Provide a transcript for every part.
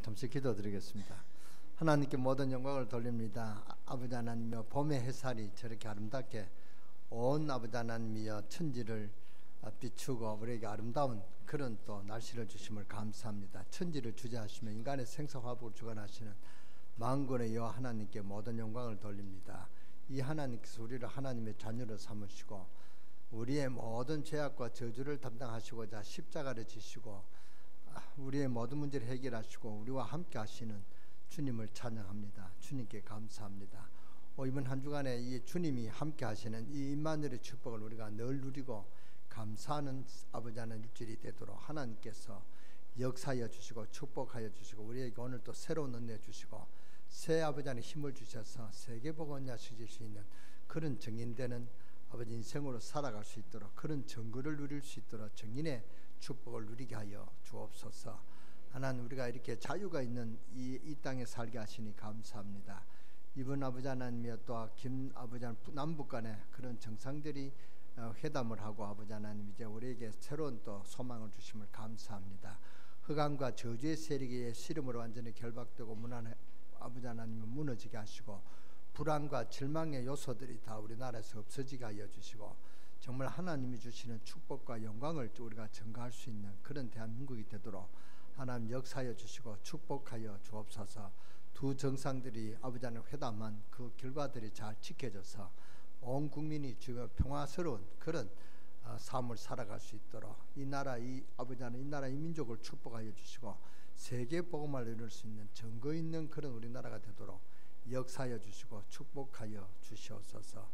잠시 기도드리겠습니다. 하나님께 모든 영광을 돌립니다. 아버지 하나님이여, 봄의 햇살이 저렇게 아름답게 온 아버지 하나님이여 천지를 비추고 우리에게 아름다운 그런 또 날씨를 주심을 감사합니다. 천지를 주재하시며 인간의 생사화복을 주관하시는 만군의 여호와 하나님께 모든 영광을 돌립니다. 이 하나님께서 우리를 하나님의 자녀로 삼으시고 우리의 모든 죄악과 저주를 담당하시고자 십자가를 지시고 우리의 모든 문제를 해결하시고 우리와 함께 하시는 주님을 찬양합니다. 주님께 감사합니다. 이번 한 주간에 이 주님이 함께 하시는 이 임마누엘의 축복을 우리가 늘 누리고 감사하는 아버지 하나님 일주일이 되도록 하나님께서 역사하여 주시고 축복하여 주시고 우리에게 오늘 또 새로운 은혜 주시고 새 아버지 하나님 힘을 주셔서 세계복음 언약식일 수 있는 그런 정인되는 아버지 인생으로 살아갈 수 있도록 그런 정거를 누릴 수 있도록 정인의 축복을 누리게 하여 주옵소서. 하나님, 우리가 이렇게 자유가 있는 이 땅에 살게 하시니 감사합니다. 이번 아버지 하나님이여 또 김 아버지 하나님 남북 간에 그런 정상들이 회담을 하고 아버지 하나님 이제 우리에게 새로운 또 소망을 주심을 감사합니다. 흑암과 저주의 세력의 시름으로 완전히 결박되고 아버지 하나님은 무너지게 하시고 불안과 절망의 요소들이 다 우리나라에서 없어지게 하여 주시고 정말 하나님이 주시는 축복과 영광을 우리가 전가할 수 있는 그런 대한민국이 되도록 하나님 역사하여 주시고 축복하여 주옵소서. 두 정상들이 아버지 하나님 회담한 그 결과들이 잘 지켜져서 온 국민이 주여 평화스러운 그런 삶을 살아갈 수 있도록 이 나라 이 아버지 하나님 이 나라 이 민족을 축복하여 주시고 세계 복음을 이룰 수 있는 증거 있는 그런 우리나라가 되도록 역사하여 주시고 축복하여 주시옵소서.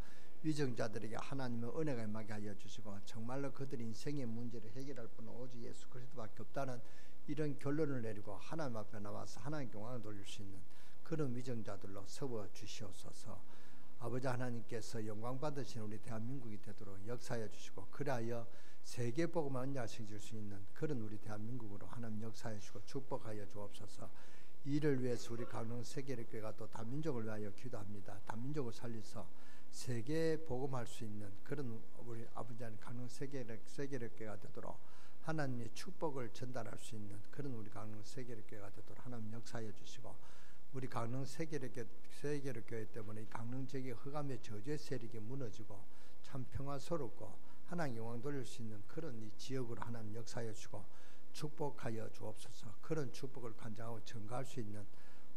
위정자들에게 하나님의 은혜가 임하게 하여 주시고 정말로 그들의 인생의 문제를 해결할 분은 오직 예수 그리스도밖에 없다는 이런 결론을 내리고 하나님 앞에 나와서 하나님께 영광을 돌릴 수 있는 그런 위정자들로 세워 주시옵소서. 아버지 하나님께서 영광 받으신 우리 대한민국이 되도록 역사하여 주시고 그리하여 세계 복음을 언약식 줄 수 있는 그런 우리 대한민국으로 하나님 역사하여 주시고 축복하여 주옵소서. 이를 위해서 우리 강릉 세계력교회가 또 다민족을 위하여 기도합니다. 다민족을 살려서 세계 복음할 수 있는 그런 우리 아버지 하나님 강릉 세계력교회가 되도록 하나님의 축복을 전달할 수 있는 그런 우리 강릉 세계력교회가 되도록 하나님 역사하여 주시고 우리 강릉 세계력교회 때문에 이 강릉 지역의 흑암의 저주의 세력이 무너지고 참 평화스럽고 하나님 영광 돌릴 수 있는 그런 이 지역으로 하나님 역사하여 주시고 축복하여 주옵소서. 그런 축복을 간장하고 전가할 수 있는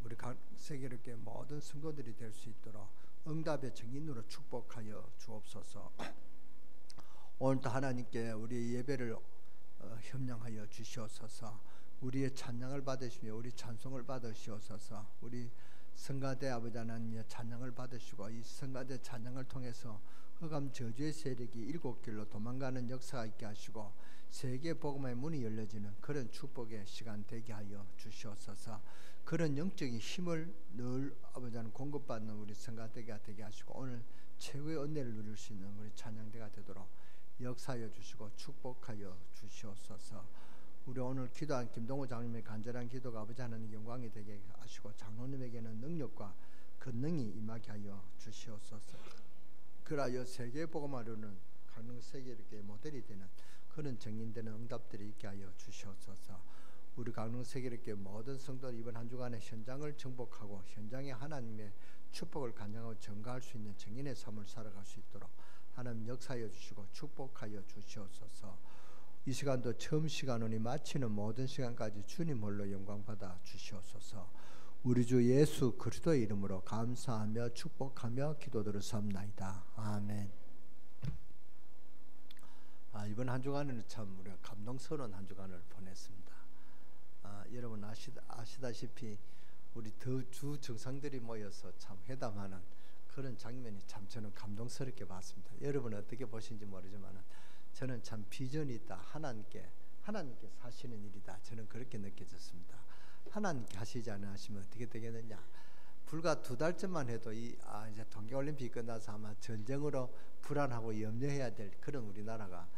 우리 세계력교회 모든 성도들이 될 수 있도록 응답의 증인으로 축복하여 주옵소서. 오늘도 하나님께 우리의 예배를 협량하여 주시옵소서. 우리의 찬양을 받으시며 우리 찬송을 받으시옵소서. 우리 성가대 아버지 하나님의 찬양을 받으시고 이 성가대 찬양을 통해서 흑암 저주의 세력이 일곱 길로 도망가는 역사가 있게 하시고 세계 복음의 문이 열려지는 그런 축복의 시간 되게 하여 주시옵소서. 그런 영적인 힘을 늘 아버지 하나님 공급받는 우리 성가대가 되게 하시고 오늘 최고의 은혜를 누릴 수 있는 우리 찬양대가 되도록 역사하여 주시고 축복하여 주시옵소서. 우리 오늘 기도한 김동호 장로님의 간절한 기도가 아버지 하나님 영광이 되게 하시고 장로님에게는 능력과 권능이 임하게 하여 주시옵소서. 그리하여 세계 복음화로는 강릉 세계력의 모델이 되는 그런 정인되는 응답들이 있게 하여 주시옵소서. 우리 강릉 세계력의 모든 성도들 이번 한 주간의 현장을 정복하고 현장에 하나님의 축복을 간장하고 전가할 수 있는 정인의 삶을 살아갈 수 있도록 하나님 역사하여 주시고 축복하여 주시옵소서. 이 시간도 처음 시간으로 마치는 모든 시간까지 주님 홀로 영광받아 주시옵소서. 우리 주 예수 그리스도의 이름으로 감사하며 축복하며 기도드렸사옵나이다. 아멘. 이번 한 주간에는 참 우리가 감동스러운 한 주간을 보냈습니다. 여러분 아시다시피 우리 두 정상들이 모여서 참 회담하는 그런 장면이 참 저는 감동스럽게 봤습니다. 여러분은 어떻게 보시는지 모르지만 저는 참 비전이 있다. 하나님께 하시는 일이다. 저는 그렇게 느껴졌습니다. 하나님께 하시지 않으시면 어떻게 되겠느냐. 불과 2달쯤만 해도 이제 동계올림픽이 끝나서 아마 전쟁으로 불안하고 염려해야 될 그런 우리나라가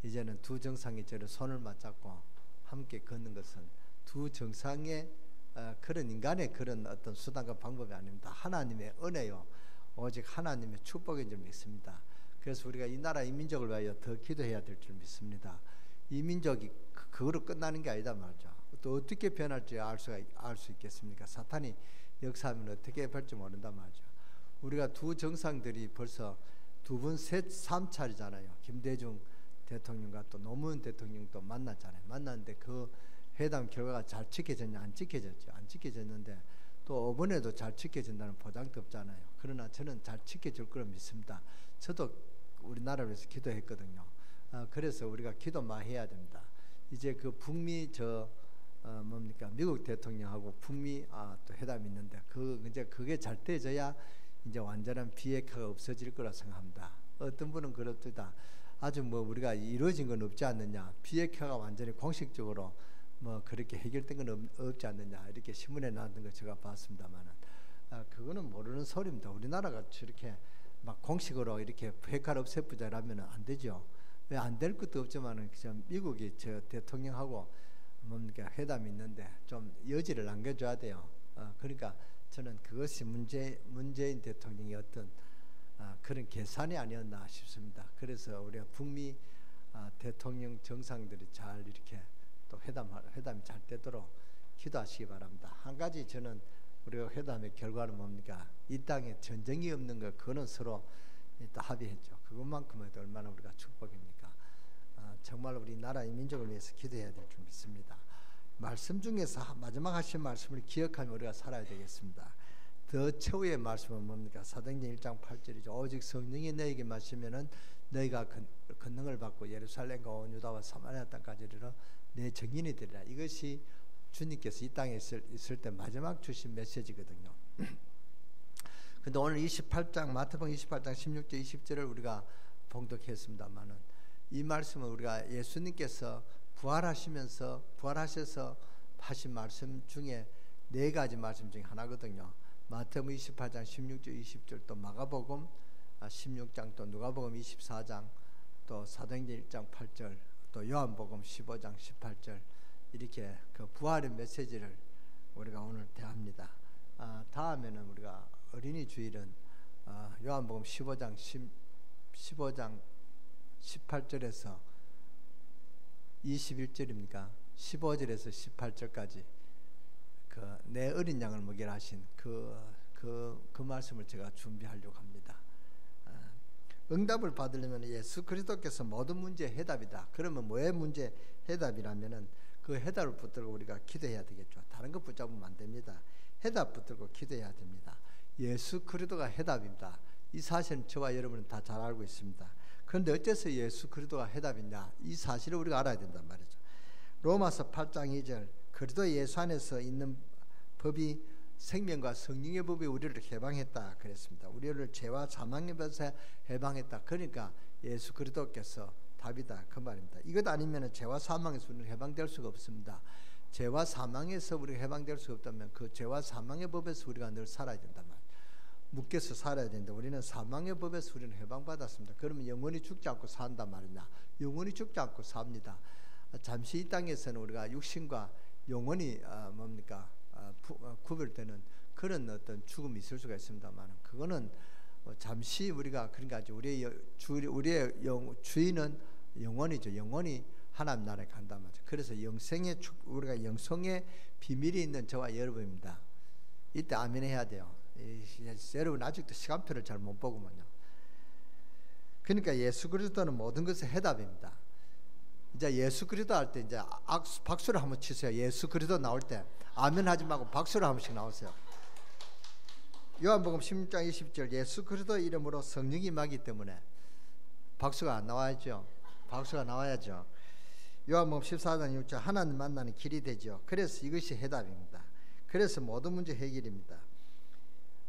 이제는 두 정상이 저를 손을 맞잡고 함께 걷는 것은 두 정상의 그런 인간의 그런 어떤 수단과 방법이 아닙니다. 하나님의 은혜요 오직 하나님의 축복인 줄 믿습니다. 그래서 우리가 이 나라 이 민족을 위하여 더 기도해야 될 줄 믿습니다. 이 민족이 그거로 끝나는 게 아니다 말이죠. 또 어떻게 변할지 알 수 있겠습니까? 사탄이 역사하면 어떻게 될지 모른단 말이죠. 우리가 두 정상들이 벌써 두 번, 셋, 3차례잖아요. 김대중 대통령과 또 노무현 대통령도 만났잖아요. 만났는데 그 회담 결과가 잘 지켜졌냐? 안 지켜졌죠. 안 지켜졌는데 또 이번에도 잘 지켜진다는 보장도 없잖아요. 그러나 저는 잘 지켜질 거로 믿습니다. 저도 우리나라를 위해서 기도했거든요. 그래서 우리가 기도 많이 해야 됩니다. 이제 그 북미 미국 대통령하고 북미 또 회담이 있는데 이제 그게 잘 되어져야 이제 완전한 비핵화가 없어질 거라 생각합니다. 어떤 분은 그렇다. 아주 우리가 이루어진 건 없지 않느냐. 비핵화가 완전히 공식적으로 그렇게 해결된 건 없지 않느냐. 이렇게 신문에 나왔던 거 제가 봤습니다만은 그거는 모르는 소리입니다. 우리나라가 저렇게 막 공식으로 이렇게 핵화를 없애보자라면 안 되죠. 왜 안 될 것도 없지만은 미국이 저 대통령하고 회담이 있는데 좀 여지를 남겨줘야 돼요. 그러니까 저는 그것이 문재인 대통령의 어떤 그런 계산이 아니었나 싶습니다. 그래서 우리가 북미 대통령 정상들이 잘 이렇게 또 회담이 잘 되도록 기도하시기 바랍니다. 한 가지 저는 우리가 회담의 결과는 뭡니까? 이 땅에 전쟁이 없는 것, 그거는 서로 또 합의했죠. 그것만큼은 얼마나 우리가 축복입니까? 정말 우리 나라의 민족을 위해서 기도해야 될 줄 믿습니다. 말씀 중에서 마지막 하신 말씀을 기억하며 우리가 살아야 되겠습니다. 더 최후의 말씀은 뭡니까? 사도행전 1장 8절이죠. 오직 성령이 너에게 마시면은 너희가 권능을 받고 예루살렘과 온 유다와 사마리아 땅까지 이르러 내 증인이 되리라. 이것이 주님께서 이 땅에 있을 때 마지막 주신 메시지거든요. 근데 오늘 28장 마태복음 28장 16절 20절을 우리가 봉독했습니다만은 이 말씀은 우리가 예수님께서 부활하셔서 하신 말씀 중에 네 가지 말씀 중에 하나거든요. 마태복음 28장 16절 20절 또 마가복음 16장 또 누가복음 24장 또 사도행전 1장 8절 또 요한복음 15장 18절 이렇게 그 부활의 메시지를 우리가 오늘 대합니다. 다음에는 우리가 어린이 주일은 요한복음 15장 18절에서 21절입니까? 15절에서 18절까지 그 내 어린 양을 먹이라 하신 그 말씀을 제가 준비하려고 합니다. 응답을 받으려면 예수 그리스도께서 모든 문제의 해답이다. 그러면 뭐의 문제 해답이라면은 그 해답을 붙들고 우리가 기도해야 되겠죠. 다른 것 붙잡으면 안 됩니다. 해답 붙들고 기도해야 됩니다. 예수 그리스도가 해답입니다. 이 사실은 저와 여러분은 다 잘 알고 있습니다. 그런데 어째서 예수 그리스도가 해답이냐? 이 사실을 우리가 알아야 된단 말이죠. 로마서 8장 2절 그리스도 예수 안에서 있는 법이 생명과 성령의 법이 우리를 해방했다 그랬습니다. 우리를 죄와 사망의 법에서 해방했다. 그러니까 예수 그리스도께서 답이다 그 말입니다. 이것 아니면 죄와 사망에서 우리는 해방될 수가 없습니다. 죄와 사망에서 우리가 해방될 수 없다면 그 죄와 사망의 법에서 우리가 늘 살아야 된단 말이에요. 묶여서 살아야 되는데 우리는 사망의 법에서 우리는 해방받았습니다. 그러면 영원히 죽지 않고 산단 말이냐? 영원히 죽지 않고 삽니다. 잠시 이 땅에서는 우리가 육신과 영혼이 구별되는 그런 어떤 죽음이 있을 수가 있습니다만 그거는 잠시 우리가 그러니까 우리의 주인은 영혼이죠. 영혼이 하나님 나라에 간단 말이죠. 그래서 우리가 영성의 비밀이 있는 저와 여러분입니다. 이때 아멘 해야 돼요. 여러분 아직도 시간표를 잘 못 보구만요. 그러니까 예수 그리스도는 모든 것의 해답입니다. 이제 예수 그리스도 할 때 이제 박수를 한번 치세요. 예수 그리스도 나올 때 아멘 하지 말고 박수를 한 번씩 나오세요. 요한복음 16장 20절 예수 그리스도 이름으로 성령이 임하기 때문에 박수가 안 나와야죠. 박수가 나와야죠. 요한복음 14장 6절 하나님 만나는 길이 되죠. 그래서 이것이 해답입니다. 그래서 모든 문제 해결입니다.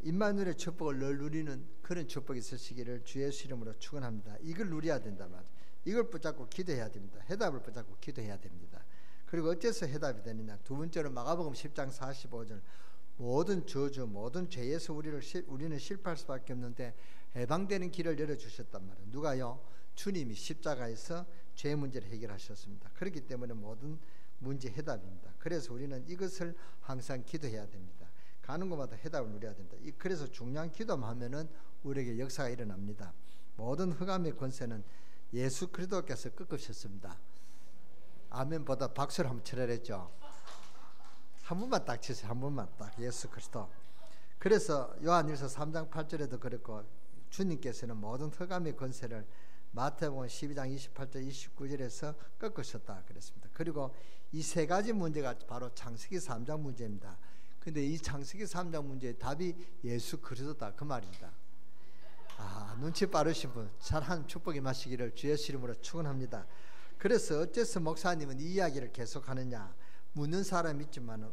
임마누엘의 축복을 늘 누리는 그런 축복이 있으시기를 주 예수 이름으로 축원합니다. 이걸 누려야 된단 말이에요. 이걸 붙잡고 기도해야 됩니다. 해답을 붙잡고 기도해야 됩니다. 그리고 어째서 해답이 되느냐? 두 번째로 마가복음 10장 45절 모든 저주 모든 죄에서 우리는 실패할 수밖에 없는데 해방되는 길을 열어주셨단 말이에요. 누가요? 주님이 십자가에서 죄 문제를 해결하셨습니다. 그렇기 때문에 모든 문제 해답입니다. 그래서 우리는 이것을 항상 기도해야 됩니다. 가는 곳마다 해답을 누려야 된다. 그래서 중요한 기도만 하면은 우리에게 역사가 일어납니다. 모든 흑암의 권세는 예수 그리스도께서 꺾으셨습니다. 아멘보다 박수를 한번 쳐라 했죠. 한 번만 딱 치세요. 한 번만 딱. 예수 그리스도. 그래서 요한일서 3장 8절에도 그랬고 주님께서는 모든 흑암의 권세를 마태복음 12장 28절 29절에서 꺾으셨다 그랬습니다. 그리고 이 세 가지 문제가 바로 창세기 3장 문제입니다. 근데 이 창세기 3장 문제의 답이 예수 그리스도다 그 말입니다. 눈치 빠르신 분 잘한 축복 임하시기를 주의 이름으로 축원합니다. 그래서 어째서 목사님은 이 이야기를 계속하느냐 묻는 사람이 있지만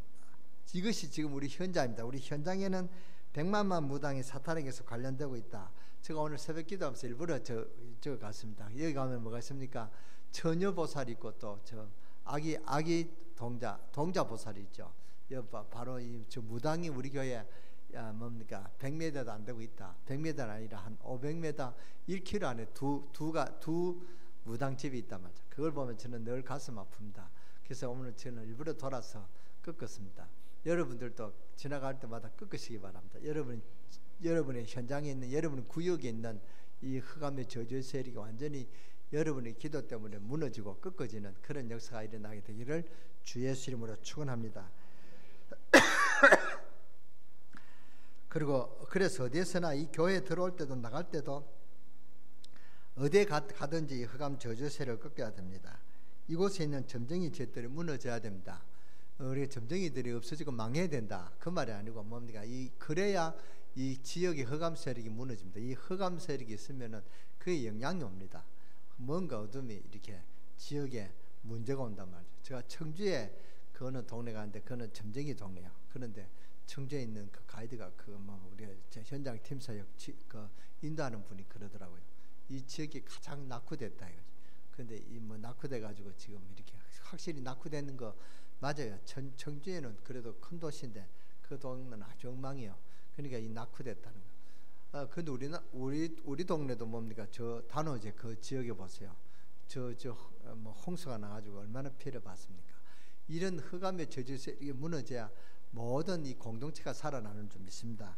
이것이 지금 우리 현장입니다. 우리 현장에는 100만만 무당이 사탄에게서 관련되고 있다. 제가 오늘 새벽 기도하면서 일부러 저 갔습니다. 여기 가면 뭐가 있습니까? 처녀 보살이 있고 또 저 아기 동자 보살이 있죠. 바로 이 저 무당이 우리 교회 뭡니까 100m도 안 되고 있다. 100m가 아니라 한 500m 1km 안에 두 무당집이 있단 말이죠. 그걸 보면 저는 늘 가슴 아픕니다. 그래서 오늘 저는 일부러 돌아서 꺾었습니다. 여러분들도 지나갈 때마다 꺾으시기 바랍니다. 여러분의 현장에 있는 여러분의 구역에 있는 이 흑암의 저주의 세력이 완전히 여러분의 기도 때문에 무너지고 꺾어지는 그런 역사가 일어나게 되기를 주 예수 이름으로 축원합니다. 그래서 어디에서나 이 교회에 들어올 때도 나갈 때도 어디에 가든지 흑암 저주 세력을 꺾어야 됩니다. 이곳에 있는 점쟁이 jet들이 무너져야 됩니다. 우리 점쟁이들이 없어지고 망해야 된다 그 말이 아니고 뭡니까? 그래야 이 지역의 흑암 세력이 무너집니다. 이 흑암 세력이 있으면은 그게 영향이 옵니다. 뭔가 어둠이 이렇게 지역에 문제가 온단 말이죠. 제가 청주에 그 어느 동네 가는데 그는 점쟁이 동네요. 그런데 청주에 있는 그 가이드가 우리 현장 팀사역 그 인도하는 분이 그러더라고요. 이 지역이 가장 낙후됐다 이거죠. 그런데 이 낙후돼 가지고 지금 이렇게 확실히 낙후되는 거 맞아요. 청주에는 그래도 큰 도시인데 그 동네는 아주 엉망이에요. 그러니까 이 낙후됐다는 거. 근데 우리 동네도 뭡니까? 저 단오제 그 지역에 보세요. 홍수가 나가지고 얼마나 피해를 봤습니까? 이런 흑암의 저주세 이게 무너져야 모든 이 공동체가 살아나는 줄 믿습니다.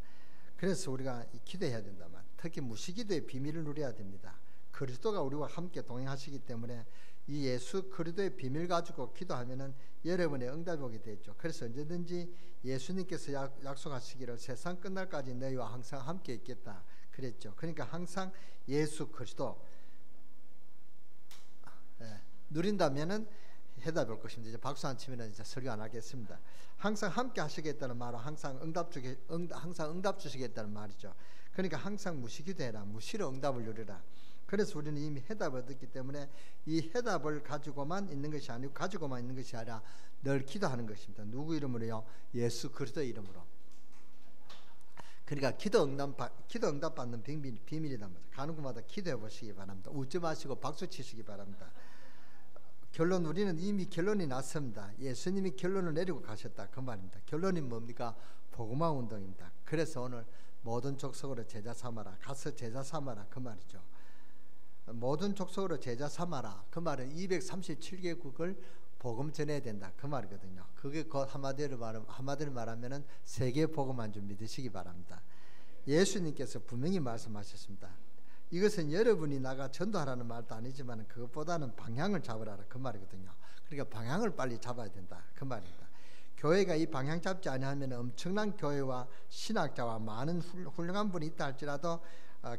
그래서 우리가 기도해야 된다만 특히 무시기도의 비밀을 누려야 됩니다. 그리스도가 우리와 함께 동행하시기 때문에 이 예수 그리스도의 비밀 가지고 기도하면은 여러분의 응답이 오게 되죠. 그래서 언제든지 예수님께서 약속하시기를 세상 끝날까지 너희와 항상 함께 있겠다 그랬죠. 그러니까 항상 예수 그리스도 누린다면은 해답이 올 것입니다. 이제 박수 안 치면은 이제 설교 안 하겠습니다. 항상 함께 하시겠다는 말은 항상 응답 주시겠다는 말이죠. 그러니까 항상 무시기도해라. 무시로 응답을 누리라. 그래서 우리는 이미 해답을 얻었기 때문에 이 해답을 가지고만 있는 것이 아니고 가지고만 있는 것이 아니라 늘 기도하는 것입니다. 누구 이름으로요? 예수 그리스도의 이름으로. 그러니까 기도 응답 받는 비밀이란 말이죠. 가는 곳마다 기도해 보시기 바랍니다. 웃지 마시고 박수 치시기 바랍니다. 결론 우리는 이미 결론이 났습니다. 예수님이 결론을 내리고 가셨다 그 말입니다. 결론이 뭡니까? 복음화 운동입니다. 그래서 오늘 모든 족속으로 제자 삼아라. 가서 제자 삼아라 그 말이죠. 모든 족속으로 제자 삼아라 그 말은 237개국을 복음 전해야 된다 그 말이거든요. 그게 그 한마디로 말하면은 세계 복음한 줄 믿으시기 바랍니다. 예수님께서 분명히 말씀하셨습니다. 이것은 여러분이 나가 전도하라는 말도 아니지만 그것보다는 방향을 잡으라라 그 말이거든요. 그러니까 방향을 빨리 잡아야 된다 그 말입니다. 교회가 이 방향 잡지 않으면 엄청난 교회와 신학자와 많은 훌륭한 분이 있다 할지라도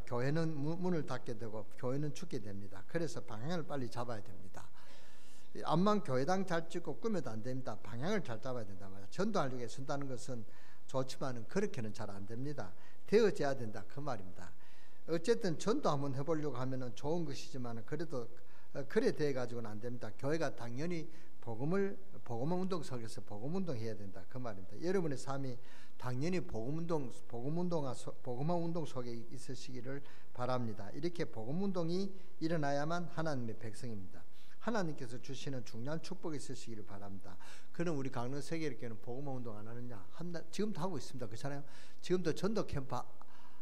교회는 문을 닫게 되고 교회는 죽게 됩니다. 그래서 방향을 빨리 잡아야 됩니다. 암만 교회당 잘 짓고 꾸며도 안 됩니다. 방향을 잘 잡아야 된다 말이야. 전도하려고 애쓴다는 것은 좋지만은 그렇게는 잘 안 됩니다. 되어져야 된다 그 말입니다. 어쨌든 전도 한번 해보려고 하면은 좋은 것이지만 그래도 그래 돼 가지고는 안 됩니다. 교회가 당연히 복음 운동 속에서 복음 운동 해야 된다 그 말입니다. 여러분의 삶이 당연히 복음화 운동 속에 있으시기를 바랍니다. 이렇게 복음 운동이 일어나야만 하나님의 백성입니다. 하나님께서 주시는 중요한 축복이 있으시기를 바랍니다. 그럼 우리 강릉 세계일교회는 복음화 운동 안 하느냐? 지금도 하고 있습니다. 그렇잖아요. 지금도 전도 캠프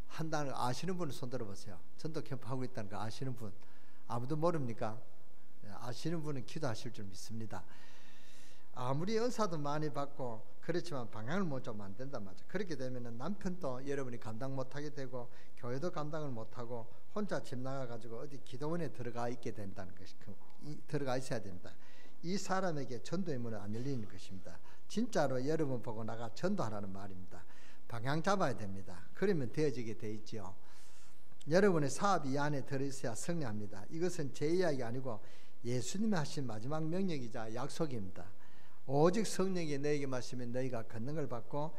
한다는 거 아시는 분은 손 들어보세요. 전도 캠프 하고 있다는 거 아시는 분 아무도 모릅니까? 아시는 분은 기도하실 줄 믿습니다. 아무리 은사도 많이 받고 그렇지만 방향을 못 잡으면 안 된단 말이죠. 그렇게 되면 남편도 여러분이 감당 못하게 되고 교회도 감당을 못하고 혼자 집 나가가지고 어디 기도원에 들어가 있게 된다는 것이 들어가 있어야 된다. 이 사람에게 전도의 문은 안 열리는 것입니다. 진짜로 여러분 보고 나가 전도하라는 말입니다. 방향 잡아야 됩니다. 그러면 되어지게 돼 있죠. 여러분의 사업이 이 안에 들어있어야 승리합니다. 이것은 제 이야기 아니고 예수님이 하신 마지막 명령이자 약속입니다. 오직 성령이 너에게 마시면 너희가 걷는 받고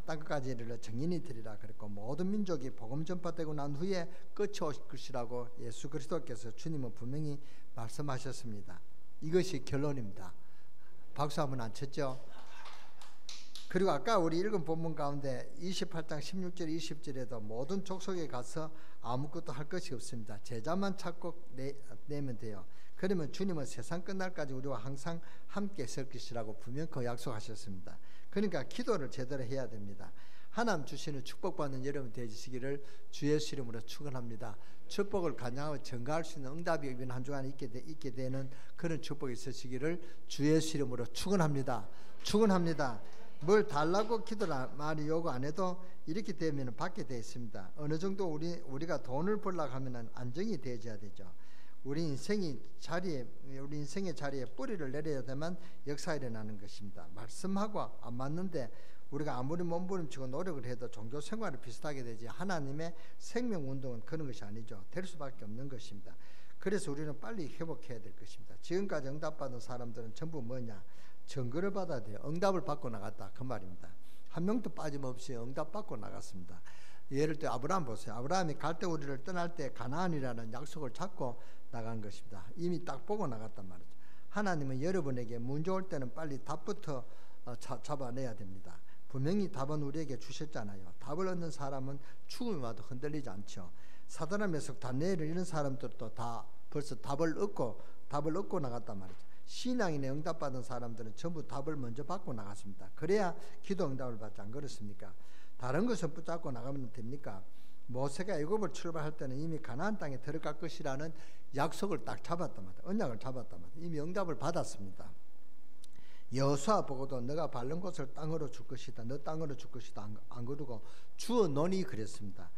땅끝까지 이르러 정인이 되리라 그랬고, 모든 민족이 복음 전파되고 난 후에 끝이 오실 것이라고 예수 그리스도께서 주님은 분명히 말씀하셨습니다. 이것이 결론입니다. 박수 한번 안 쳤죠? 그리고 아까 우리 읽은 본문 가운데 28장 16절 20절에도 모든 족속에 가서 아무것도 할 것이 없습니다. 제자만 찾고 내면 돼요. 그러면 주님은 세상 끝날까지 우리와 항상 함께 있을 것이라고 분명 그 약속하셨습니다. 그러니까 기도를 제대로 해야 됩니다. 하나님 주시는 축복받는 여러분 되시기를 주 예수 이름으로 축원합니다. 축복을 간증하고 전가할 수 있는 응답이 이번 한 주간에 있게 되는 그런 축복이 있으시기를 주 예수 이름으로 축원합니다. 축원합니다. 뭘 달라고 기도를 많이 요구 안 해도 이렇게 되면 받게 되어 있습니다. 어느 정도 우리가 돈을 벌려고 하면 안정이 되어야 되죠. 우리 인생의 자리에 뿌리를 내려야 되면 역사가 일어나는 것입니다. 말씀하고 안 맞는데 우리가 아무리 몸부림치고 노력을 해도 종교 생활을 비슷하게 되지, 하나님의 생명운동은 그런 것이 아니죠. 될 수밖에 없는 것입니다. 그래서 우리는 빨리 회복해야 될 것입니다. 지금까지 응답받은 사람들은 전부 뭐냐? 증거를 받아야 돼요. 응답을 받고 나갔다 그 말입니다. 한 명도 빠짐없이 응답 받고 나갔습니다. 예를 들어 아브라함 보세요. 아브라함이 갈대우리를 떠날 때 가나안이라는 약속을 잡고 나간 것입니다. 이미 딱 보고 나갔단 말이죠. 하나님은 여러분에게 문제 올 때는 빨리 답부터 잡아내야 됩니다. 분명히 답은 우리에게 주셨잖아요. 답을 얻는 사람은 죽음이 와도 흔들리지 않죠. 사드락 메석 다니엘을 이런 사람들도 다 벌써 답을 얻고 나갔단 말이죠. 신앙인의 응답받은 사람들은 전부 답을 먼저 받고 나갔습니다. 그래야 기도 응답을 받지, 안 그렇습니까? 다른 것을 붙잡고 나가면 됩니까? 모세가 애굽을 출발할 때는 이미 가나안 땅에 들어갈 것이라는 약속을 딱 잡았단 말이야. 언약을 잡았단 말이야. 이미 응답을 받았습니다. 여호수아 보고도 너가 밟는 곳을 땅으로 줄 것이다, 너 땅으로 줄 것이다 안 그러고 주어 논이 그랬습니다.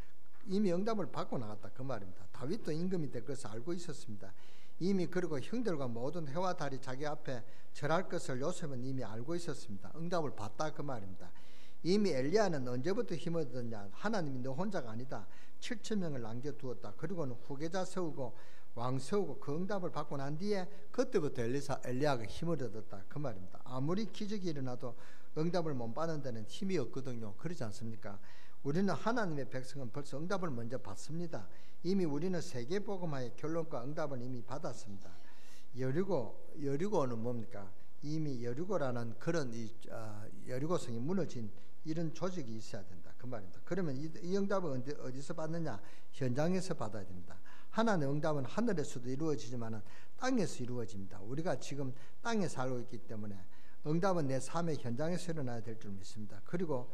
이미 응답을 받고 나갔다 그 말입니다. 다윗도 임금이 될 것을 알고 있었습니다. 이미 그리고 형들과 모든 해와 달이 자기 앞에 절할 것을 요셉은 이미 알고 있었습니다. 응답을 받다 그 말입니다. 이미 엘리야는 언제부터 힘을 얻었냐? 하나님이 너 혼자가 아니다. 7,000명을 남겨두었다. 그리고는 후계자 세우고 왕 세우고 그 응답을 받고 난 뒤에 그때부터 엘리야가 힘을 얻었다 그 말입니다. 아무리 기적이 일어나도 응답을 못 받는 데는 힘이 없거든요. 그렇지 않습니까? 우리는 하나님의 백성은 벌써 응답을 먼저 받습니다. 이미 우리는 세계복음화의 결론과 응답을 이미 받았습니다. 여리고는 뭡니까? 이미 여리고라는 그런 여리고성이 무너진 이런 조직이 있어야 된다 그 말입니다. 그러면 이 응답은 어디서 받느냐? 현장에서 받아야 됩니다. 하나님의 응답은 하늘에서도 이루어지지만 땅에서 이루어집니다. 우리가 지금 땅에 살고 있기 때문에 응답은 내 삶의 현장에서 일어나야 될 줄 믿습니다. 그리고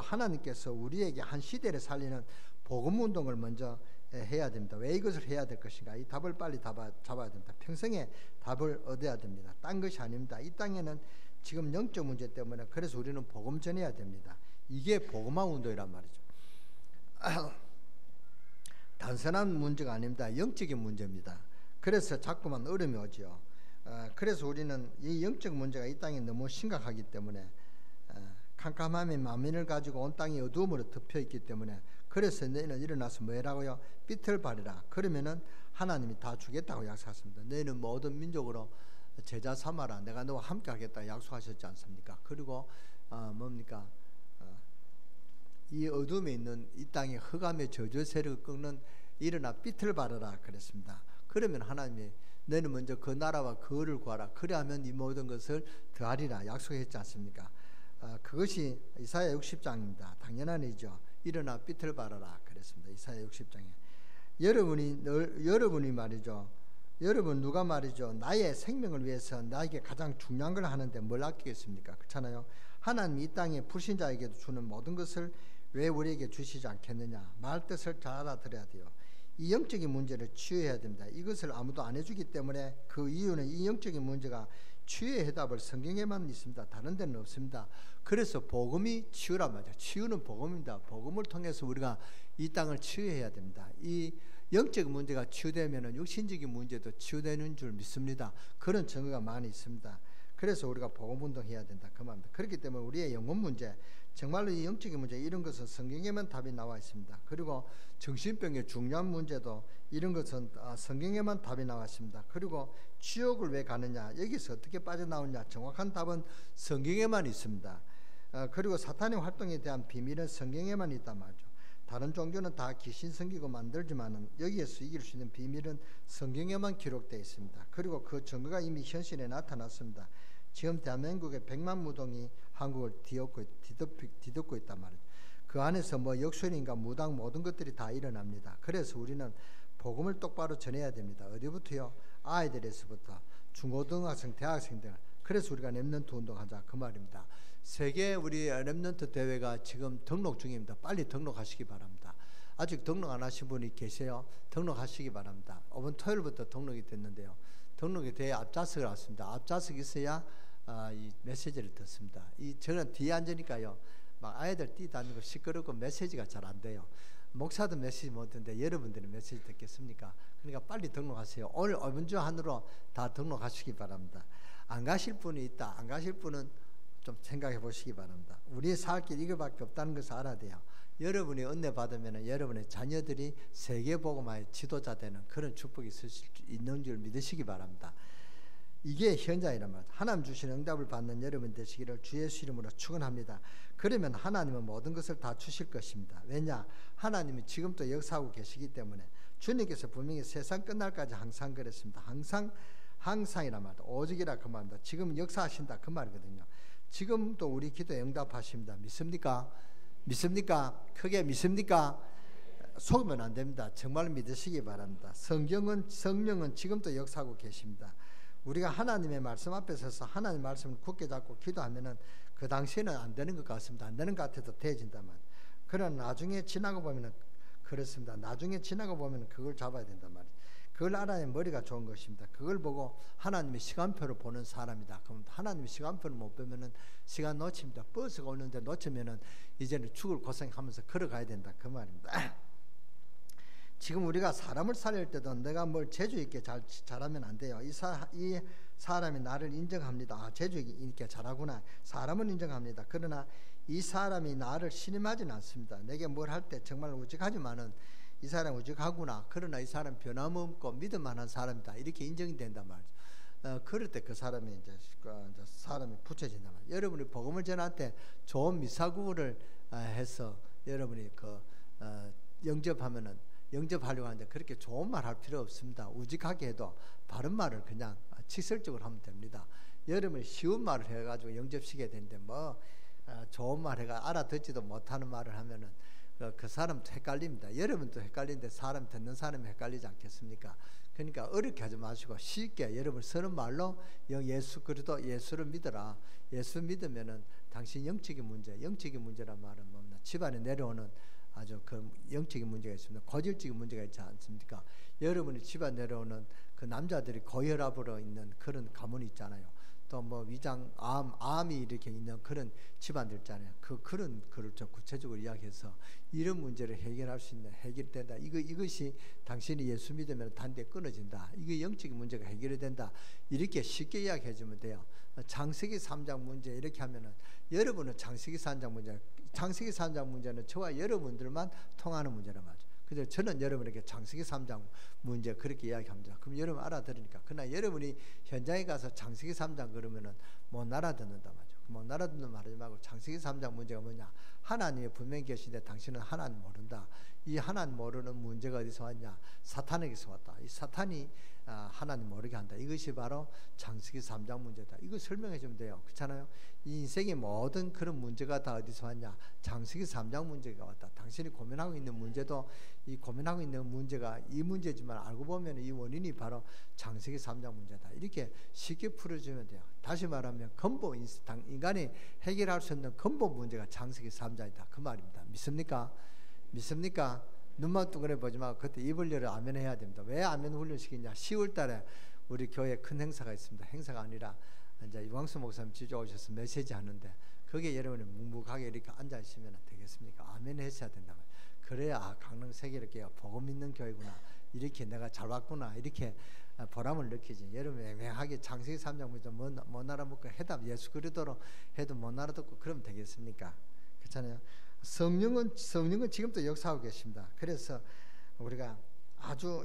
하나님께서 우리에게 한 시대를 살리는 복음운동을 먼저 해야 됩니다. 왜 이것을 해야 될 것인가? 이 답을 빨리 잡아야 됩니다. 평생에 답을 얻어야 됩니다. 딴 것이 아닙니다. 이 땅에는 지금 영적 문제 때문에 그래서 우리는 복음 전해야 됩니다. 이게 복음화 운동이란 말이죠. 단순한 문제가 아닙니다. 영적인 문제입니다. 그래서 자꾸만 어려움이 오죠. 그래서 우리는 이 영적 문제가 이 땅에 너무 심각하기 때문에 캄캄함의 만민을 가지고 온 땅이 어두움으로 덮여 있기 때문에 그래서 너희는 일어나서 뭐라고요? 삐틀발이라. 그러면은 하나님이 다 주겠다고 약속했습니다. 너희는 모든 민족으로 제자 삼아라. 내가 너와 함께 하겠다 약속하셨지 않습니까? 그리고 뭡니까? 이 어둠에 있는 이 땅의 흑암의 저주 세력을 꺾는 일어나 삐틀발하라 그랬습니다. 그러면 하나님이 너희는 먼저 그 나라와 그를 구하라. 그래야면 이 모든 것을 더하리라 약속했지 않습니까? 그것이 이사야 60장입니다. 당연한 일이죠. 일어나 삐틀발하라 그랬습니다. 이사야 60장에 여러분이 말이죠. 여러분 누가 말이죠. 나의 생명을 위해서 나에게 가장 중요한 걸 하는데 뭘 아끼겠습니까? 그렇잖아요. 하나님이 이 땅에 불신자에게도 주는 모든 것을 왜 우리에게 주시지 않겠느냐? 말 뜻을 잘 알아들어야 돼요. 이 영적인 문제를 치유해야 됩니다. 이것을 아무도 안 해주기 때문에 그 이유는 이 영적인 문제가 치유의 해답을 성경에만 있습니다. 다른 데는 없습니다. 그래서 복음이 치유란 말이죠. 치유는 복음입니다. 복음을 통해서 우리가 이 땅을 치유해야 됩니다. 이 영적 문제가 치유되면 육신적인 문제도 치유되는 줄 믿습니다. 그런 증거가 많이 있습니다. 그래서 우리가 복음운동 해야 된다 그 말입니다. 그렇기 때문에 우리의 영혼 문제, 정말로 이 영적인 문제, 이런 것은 성경에만 답이 나와 있습니다. 그리고 정신병의 중요한 문제도 이런 것은 성경에만 답이 나와 있습니다. 그리고 지옥을 왜 가느냐, 여기서 어떻게 빠져나오느냐, 정확한 답은 성경에만 있습니다. 그리고 사탄의 활동에 대한 비밀은 성경에만 있단 말이죠. 다른 종교는 다 귀신 섬기고 만들지만 여기에서 이길 수 있는 비밀은 성경에만 기록되어 있습니다. 그리고 그 증거가 이미 현실에 나타났습니다. 지금 대한민국의 100만 무동이 한국을 뒤덮고 있단 말이죠. 그 안에서 뭐 역술인가 무당 모든 것들이 다 일어납니다. 그래서 우리는 복음을 똑바로 전해야 됩니다. 어디부터요? 아이들에서부터 중고등학생, 대학생들. 그래서 우리가 렘넌트 운동하자 그 말입니다. 세계 우리 렘넌트 대회가 지금 등록 중입니다. 빨리 등록하시기 바랍니다. 아직 등록 안 하신 분이 계세요. 등록하시기 바랍니다. 이번 토요일부터 등록이 됐는데요. 등록이 돼야 앞좌석을 왔습니다. 앞좌석이 있어야 이 메시지를 듣습니다. 저는 뒤에 앉으니까요, 막 아이들 뛰다니고 시끄럽고 메시지가 잘 안 돼요. 목사도 메시지 못 듣는데 여러분들은 메시지 듣겠습니까? 그러니까 빨리 등록하세요. 오늘 이번 주 안으로 다 등록하시기 바랍니다. 안 가실 분이 있다. 안 가실 분은 좀 생각해 보시기 바랍니다. 우리의 살 길 이거밖에 없다는 것을 알아야 돼요. 여러분이 은혜 받으면 여러분의 자녀들이 세계 복음화의 지도자 되는 그런 축복이 있는 줄 믿으시기 바랍니다. 이게 현장이란 말이에요. 하나님 주신 응답을 받는 여러분 되시기를 주 예수 이름으로 축원합니다. 그러면 하나님은 모든 것을 다 주실 것입니다. 왜냐? 하나님이 지금도 역사하고 계시기 때문에 주님께서 분명히 세상 끝날까지 항상 그랬습니다. 항상이란 말이다. 오직이라 그 말입니다. 지금 역사하신다 그 말이거든요. 지금도 우리 기도에 응답하십니다. 믿습니까? 믿습니까? 크게 믿습니까? 속으면 안 됩니다. 정말 믿으시기 바랍니다. 성령은 지금도 역사하고 계십니다. 우리가 하나님의 말씀 앞에 서서 하나님의 말씀을 굳게 잡고 기도하면은 그 당시에는 안 되는 것 같습니다. 안 되는 것 같아도 되어진다만, 그러나 나중에 지나고 보면은 그렇습니다. 나중에 지나고 보면은 그걸 잡아야 된단 말이에요. 그걸 알아야 머리가 좋은 것입니다. 그걸 보고 하나님의 시간표를 보는 사람이다. 그럼 하나님의 시간표를 못 보면은 시간 놓칩니다. 버스가 오는데 놓치면은 이제는 죽을 고생하면서 걸어가야 된다 그 말입니다. 지금 우리가 사람을 살릴 때도 내가 뭘 재주 있게 잘하면 안 돼요. 이 사람이 나를 인정합니다. 재주 있게 잘하구나. 사람은 인정합니다. 그러나 이 사람이 나를 신임하지는 않습니다. 내게 뭘 할 때 정말 우직하지만은 이 사람 우직하구나. 그러나 이 사람 변함없고 믿을만한 사람이다. 이렇게 인정이 된단 말이죠. 그럴 때 그 사람이 이제 사람이 붙여진단 말이에요. 여러분이 복음을 전할 때 좋은 미사구를 해서 여러분이 영접하려고 하는데 그렇게 좋은 말 할 필요 없습니다. 우직하게 해도 바른 말을 그냥 직설적으로 하면 됩니다. 여러분이 쉬운 말을 해가지고 영접시켜야 되는데 좋은 말 해가 알아듣지도 못하는 말을 하면은 그 사람도 헷갈립니다. 여러분도 헷갈리는데 사람 듣는 사람이 헷갈리지 않겠습니까? 그러니까 어렵게 하지 마시고 쉽게 여러분 쓰는 말로 예수 그리스도 예수를 믿어라. 예수 믿으면은 당신 영적인 문제란 말은 뭡니까? 집안에 내려오는 아주 그 영적인 문제가 있습니다. 고질적인 문제가 있지 않습니까? 여러분이 집안 내려오는 그 남자들이 고혈압으로 있는 그런 가문이 있잖아요. 또 위장 암이 이렇게 있는 그런 집안들 있잖아요. 그런 거를 좀 구체적으로 이야기해서 이런 문제를 해결할 수 있는 해결된다. 이것이 당신이 예수 믿으면 단대 끊어진다. 이게 영적인 문제가 해결이 된다. 이렇게 쉽게 이야기해 주면 돼요. 창세기 3장 문제 이렇게 하면은 여러분은 창세기 3장 문제는 저와 여러분들만 통하는 문제란 말이죠. 그래서 저는 여러분에게 창세기 3장 문제 그렇게 이야기합니다. 그럼 여러분 알아들으니까. 그러나 여러분이 현장에 가서 창세기 3장 그러면은 못 알아듣는단 말이죠. 못 알아듣는 말하지 말고 창세기 3장 문제가 뭐냐? 하나님이 분명히 계신데 당신은 하나님 모른다. 이 하나님 모르는 문제가 어디서 왔냐? 사탄에게서 왔다. 이 사탄이 하나님 모르게 한다. 이것이 바로 창세기 3장 문제다. 이거 설명해 주면 돼요. 그렇잖아요. 이 인생의 모든 그런 문제가 다 어디서 왔냐? 창세기 3장 문제가 왔다. 당신이 고민하고 있는 문제도 이 고민하고 있는 문제가 이 문제지만 알고 보면 이 원인이 바로 창세기 3장 문제다. 이렇게 쉽게 풀어주면 돼요. 다시 말하면 인간이 해결할 수 있는 근본 문제가 창세기 3장이다. 그 말입니다. 믿습니까? 믿습니까? 눈만 뚱그려 보지 말고 그때 입을 열어 아멘 해야 됩니다. 왜 아멘 훈련시키냐? 10월 달에 우리 교회에 큰 행사가 있습니다. 행사가 아니라 이제 유광수 목사님 지조 오셔서 메시지 하는데 거기에 여러분이 묵묵하게 이렇게 앉아 있으면 되겠습니까? 아멘 했어야 된다. 그래야 강릉 세계를 복음 있는 교회구나. 이렇게 내가 잘 왔구나. 이렇게 보람을 느끼지. 여러분 애매하게 창세기 3장 보면 못 알아먹고 해답 예수 그리스도로 해도 못 알아듣고 그러면 되겠습니까? 그렇잖아요. 성령은 지금도 역사하고 계십니다. 그래서 우리가 아주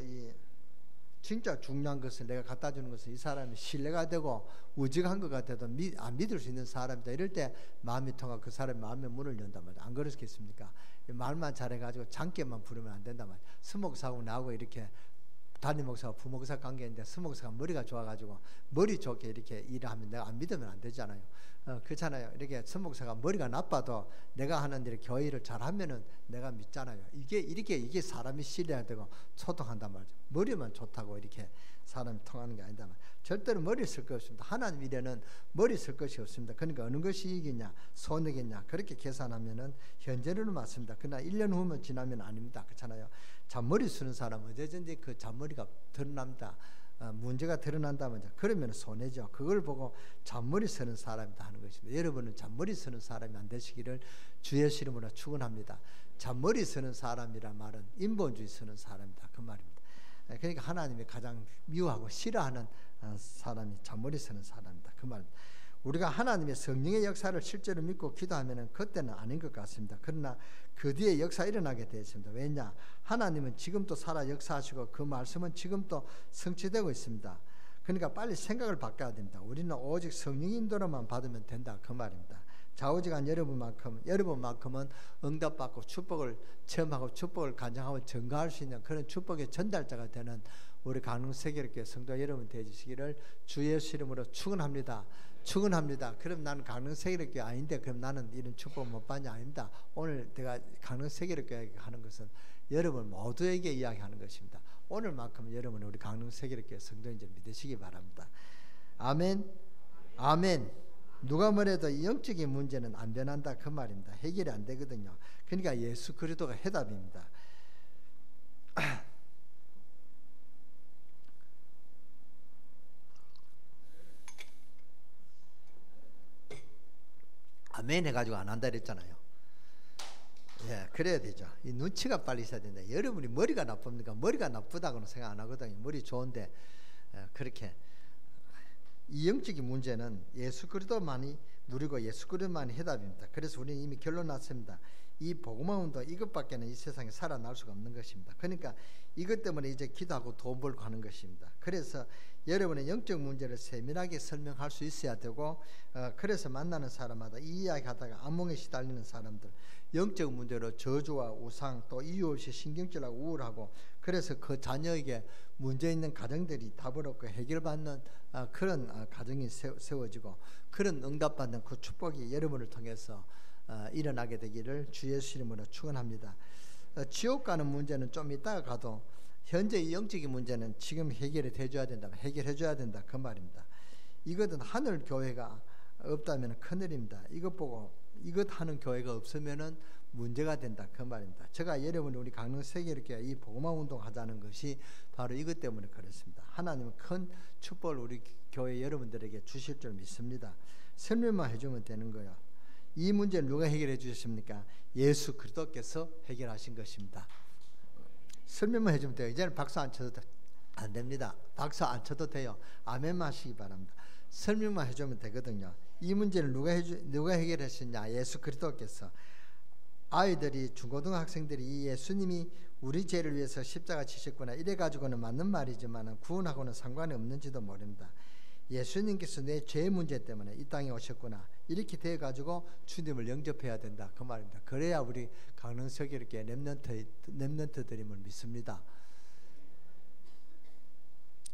진짜 중요한 것을 내가 갖다 주는 것은 이 사람이 신뢰가 되고 우직한 것 같아도 안 믿을 수 있는 사람이다. 이럴 때 마음이 통하고 그 사람의 마음의 문을 연단 말이야. 안 그렇겠습니까? 말만 잘해가지고 장깨만 부르면 안 된단 말이야. 스목사하고 나하고 이렇게 담임 목사와 부목사 관계인데 스목사가 머리가 좋아가지고 머리 좋게 이렇게 일을 하면 내가 안 믿으면 안 되잖아요. 그렇잖아요. 이렇게 스목사가 머리가 나빠도 내가 하는 일을 교회를 잘하면은 내가 믿잖아요. 이게 사람이 신뢰해야 되고 소통한단 말이죠. 머리만 좋다고 이렇게 사람이 통하는 게 아니다. 절대로 머리 쓸 것 없습니다. 하나님 일에는 머리 쓸 것이 없습니다. 그러니까 어느 것이 이익이냐 손해겠냐 그렇게 계산하면은 현재로는 맞습니다. 그러나 1년 후면 지나면 아닙니다. 그렇잖아요. 잔머리 쓰는 사람 언제든지 그 잔머리가 드러납니다. 문제가 드러난다면 그러면 손해죠. 그걸 보고 잔머리 쓰는 사람이다 하는 것입니다. 여러분은 잔머리 쓰는 사람이 안 되시기를 주의 이름으로 축원합니다. 잔머리 쓰는 사람이란 말은 인본주의 쓰는 사람이다 그 말입니다. 그러니까 하나님이 가장 미워하고 싫어하는 사람이 잔머리 쓰는 사람이다 그 말입니다. 우리가 하나님의 성령의 역사를 실제로 믿고 기도하면 그때는 아닌 것 같습니다. 그러나 그 뒤에 역사 일어나게 되어 있습니다. 왜냐? 하나님은 지금도 살아 역사하시고 그 말씀은 지금도 성취되고 있습니다. 그러니까 빨리 생각을 바꿔야 됩니다. 우리는 오직 성령 인도로만 받으면 된다 그 말입니다. 좌우지간 여러분만큼은 응답받고 축복을 체험하고 축복을 간증하고 증거할 수 있는 그런 축복의 전달자가 되는 우리 강릉세계롭게 성도 여러분 되시기를 주 예수 이름으로 축원합니다. 그럼 나는 강릉세계롭게 아닌데 그럼 나는 이런 축복 못 받냐? 아닙니다. 오늘 내가 강릉세계롭게 하는 것은 여러분 모두에게 이야기하는 것입니다. 오늘만큼 여러분은 우리 강릉세계롭게 성도인 줄 믿으시기 바랍니다. 아멘. 아멘. 누가 뭐래도 이 영적인 문제는 안 변한다 그 말입니다. 해결이 안 되거든요. 그러니까 예수 그리스도가 해답입니다. 아멘 해가지고 안 한다 그랬잖아요. 예, 그래야 되죠. 이 눈치가 빨리 있어야 된다. 여러분이 머리가 나쁩니까? 머리가 나쁘다고는 생각 안 하거든요. 머리 좋은데 그렇게 이 영적인 문제는 예수 그리스도만이 누리고 예수 그리스도만이 해답입니다. 그래서 우리는 이미 결론 났습니다. 이 복음화 운동 이것밖에는 이 세상에 살아날 수가 없는 것입니다. 그러니까 이것 때문에 이제 기도하고 돈 벌고 하는 것입니다. 그래서 여러분의 영적 문제를 세밀하게 설명할 수 있어야 되고 그래서 만나는 사람마다 이 이야기하다가 악몽에 시달리는 사람들 영적 문제로 저주와 우상 또 이유 없이 신경질하고 우울하고 그래서 그 자녀에게 문제 있는 가정들이 답을 얻고 해결받는 그런 가정이 세워지고 그런 응답받는 그 축복이 여러분을 통해서 일어나게 되기를 주 예수 이름으로 축원합니다. 지옥 가는 문제는 좀 이따가 가도 현재 이 영적인 문제는 지금 해결이 돼줘야 된다. 해결해줘야 된다 그 말입니다. 이것은 하늘 교회가 없다면 큰일입니다. 이것 보고 이것 하는 교회가 없으면은 문제가 된다 그 말입니다. 제가 여러분이 우리 강릉세계롭게 이 복음화 운동 하자는 것이 바로 이것 때문에 그렇습니다. 하나님은 큰 축복을 우리 교회 여러분들에게 주실 줄 믿습니다. 설명만 해주면 되는 거예요. 이 문제를 누가 해결해 주셨습니까? 예수 그리스도께서 해결하신 것입니다. 설명만 해주면 돼요. 이제는 박수 안 쳐도 안 됩니다. 박수 안 쳐도 돼요. 아멘만 하시기 바랍니다. 설명만 해주면 되거든요. 이 문제를 누가 해결하셨냐? 예수 그리스도께서. 아이들이 중고등학생들이 이 예수님이 우리 죄를 위해서 십자가 지셨구나 이래 가지고는 맞는 말이지만 구원하고는 상관이 없는지도 모릅니다. 예수님께서 내 죄 문제 때문에 이 땅에 오셨구나 이렇게 돼 가지고 주님을 영접해야 된다 그 말입니다. 그래야 우리 강릉세계롭게 렘넌트들임을 믿습니다.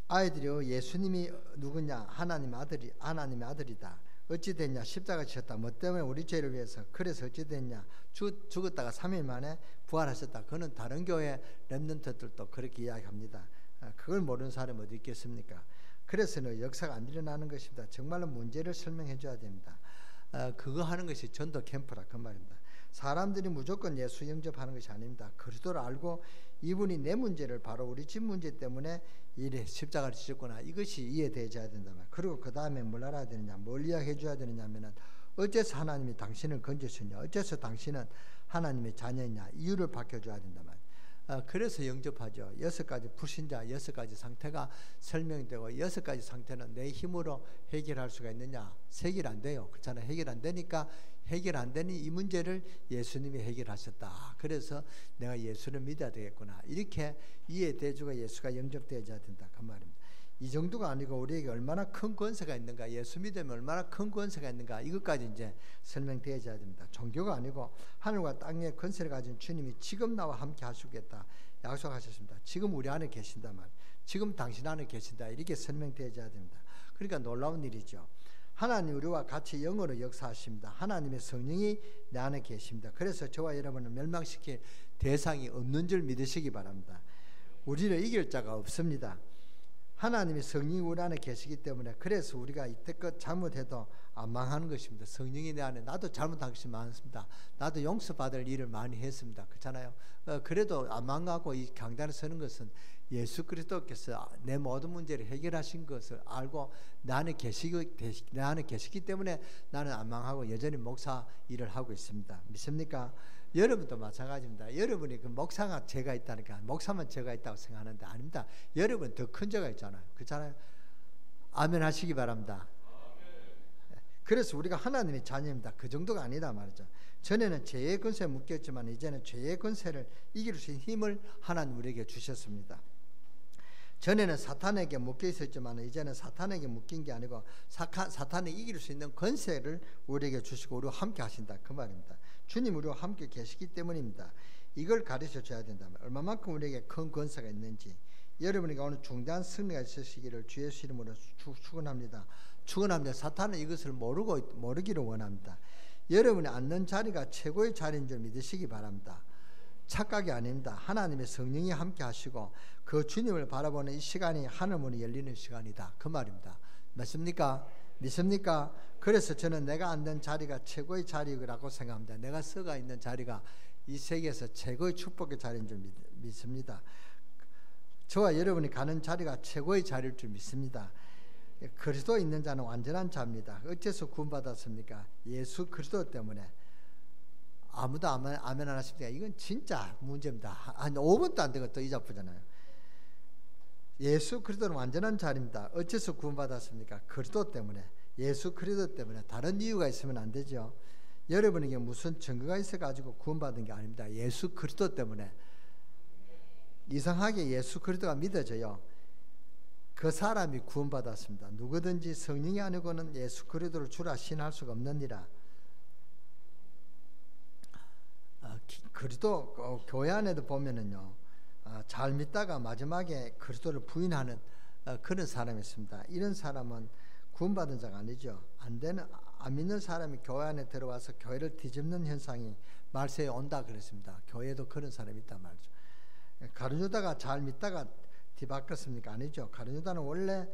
아이들이요 예수님이 누구냐? 하나님의 아들이다. 어찌 됐냐? 십자가 지셨다. 뭐 때문에 우리 죄를 위해서. 그래서 어찌 됐냐? 죽었다가 3일 만에 부활하셨다. 그는 다른 교회 렘넌트들도 그렇게 이야기합니다. 그걸 모르는 사람이 어디 있겠습니까? 그래서는 역사가 안 일어나는 것입니다. 정말로 문제를 설명해 줘야 됩니다. 그거 하는 것이 전도 캠프라 그 말입니다. 사람들이 무조건 예수 영접하는 것이 아닙니다. 그리스도를 알고 이분이 내 문제를 바로 우리 집 문제 때문에 이래 십자가를 지셨구나 이것이 이해되어야 된다. 그리고 그 다음에 뭘 알아야 되느냐? 뭘 이야기해 줘야 되느냐 하면은 어째서 하나님이 당신을 건지셨냐? 어째서 당신은 하나님의 자녀냐? 이유를 밝혀줘야 된다. 그래서 영접하죠. 6가지 불신자 6가지 상태가 설명되고 6가지 상태는 내 힘으로 해결할 수가 있느냐? 해결 안 돼요. 그렇잖아요. 해결 안 되니까 해결 안 되니 이 문제를 예수님이 해결하셨다. 그래서 내가 예수를 믿어야 되겠구나. 이렇게 이해돼주고 예수가 영접되어야 된다. 그 말입니다. 이 정도가 아니고 우리에게 얼마나 큰 권세가 있는가, 예수 믿으면 얼마나 큰 권세가 있는가, 이것까지 이제 설명되어야 됩니다. 종교가 아니고 하늘과 땅의 권세를 가진 주님이 지금 나와 함께 하시겠다 약속하셨습니다. 지금 우리 안에 계신다 말, 지금 당신 안에 계신다, 이렇게 설명되어야 됩니다. 그러니까 놀라운 일이죠. 하나님 우리와 같이 영으로 역사하십니다. 하나님의 성령이 내 안에 계십니다. 그래서 저와 여러분을 멸망시킬 대상이 없는 줄 믿으시기 바랍니다. 우리를 이길 자가 없습니다. 하나님의 성령이 우리 안에 계시기 때문에, 그래서 우리가 이때껏 잘못해도 안 망하는 것입니다. 성령이 내 안에, 나도 잘못한 것이 많습니다. 나도 용서받을 일을 많이 했습니다. 그렇잖아요. 그래도 안 망하고 이 강단에 서는 것은 예수 그리스도께서 내 모든 문제를 해결하신 것을 알고 내 안에 계시기 때문에 나는 안 망하고 여전히 목사 일을 하고 있습니다. 믿습니까? 여러분도 마찬가지입니다. 여러분이 그 목사가 죄가 있다니까, 목사만 죄가 있다고 생각하는데 아닙니다. 여러분 더 큰 죄가 있잖아요. 그렇잖아요. 아멘 하시기 바랍니다. 그래서 우리가 하나님의 자녀입니다. 그 정도가 아니다 말이죠. 전에는 죄의 권세에 묶였지만 이제는 죄의 권세를 이길 수 있는 힘을 하나님 우리에게 주셨습니다. 전에는 사탄에게 묶여 있었지만 이제는 사탄에게 묶인 게 아니고 사탄을 이길 수 있는 권세를 우리에게 주시고 우리와 함께 하신다, 그 말입니다. 주님 우리와 함께 계시기 때문입니다. 이걸 가르쳐 줘야 된다면 얼마만큼 우리에게 큰 권세가 있는지, 여러분에게 오늘 중대한 승리가 있으시기를 주 예수 이름으로 축원합니다. 사탄은 이것을 모르기를 원합니다. 여러분이 앉는 자리가 최고의 자리인 줄 믿으시기 바랍니다. 착각이 아닙니다. 하나님의 성령이 함께 하시고 그 주님을 바라보는 이 시간이 하늘문이 열리는 시간이다, 그 말입니다. 맞습니까? 믿습니까? 그래서 저는 내가 앉는 자리가 최고의 자리라고 생각합니다. 내가 서가 있는 자리가 이 세계에서 최고의 축복의 자리인 줄 믿습니다. 저와 여러분이 가는 자리가 최고의 자리일 줄 믿습니다. 그리스도 있는 자는 완전한 자입니다. 어째서 구원받았습니까? 예수 그리스도 때문에. 아무도 아멘 안 하십니까? 이건 진짜 문제입니다. 한 5분도 안 되고 또 이자쁘잖아요. 예수 그리스도는 완전한 자입니다. 어째서 구원받았습니까? 그리스도 때문에. 예수 그리스도 때문에. 다른 이유가 있으면 안 되죠. 여러분에게 무슨 증거가 있어가지고 구원받은 게 아닙니다. 예수 그리스도 때문에. 이상하게 예수 그리스도가 믿어져요. 그 사람이 구원받았습니다. 누구든지 성령이 아니고는 예수 그리스도를 주라 신할 수가 없느니라. 그리스도 교회 안에도 보면은요, 잘 믿다가 마지막에 그리스도를 부인하는 그런 사람이 있습니다. 이런 사람은 구원받은 자가 아니죠. 안 믿는 사람이 교회 안에 들어와서 교회를 뒤집는 현상이 말세에 온다 그랬습니다. 교회에도 그런 사람이 있단 말이죠. 가룟 유다가 잘 믿다가 뒤바꿨습니까? 아니죠. 가룟 유다는 원래